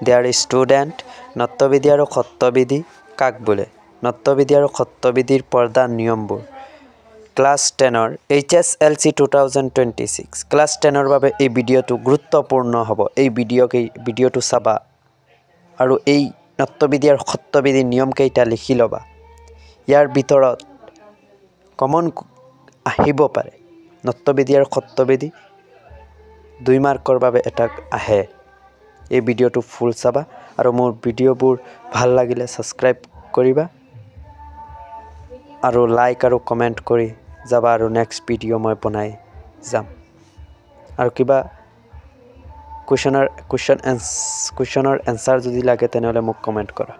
there student নত্যবিধি আৰু সত্যবিধি কাক বোলে নত্যবিধি আৰু সত্যবিধিৰ প্ৰধান নিয়মবোৰ ক্লাছ 10ৰ HSLC 2026 ক্লাছ 10ৰ বাবে এই ভিডিঅ'টো গুৰুত্বপূৰ্ণ হ'ব এই ভিডিঅ'টো চাবা আৰু এই নত্যবিধি আৰু সত্যবিধিৰ নিয়মকেইটা লিখি ল'বা ইয়াৰ ভিতৰত কমন আহিব পাৰে নত্যবিধি আৰু সত্যবিধি 2 মাৰ্কৰ বাবে এটা আহে এই ভিডিঅ'টো ফুল চাবা আৰু মোৰ ভিডিঅ'বোৰ ভাল লাগিলে সাবস্ক্ৰাইব কৰিবা আৰু লাইক আৰু কমেন্ট কৰি যাবা আৰু নেক্সট ভিডিঅ' মই বনাই যাম আৰু কিবা কুৱেশ্যনৰ এনসাৰ যদি লাগে তেনেহলে মোক কমেন্ট কৰা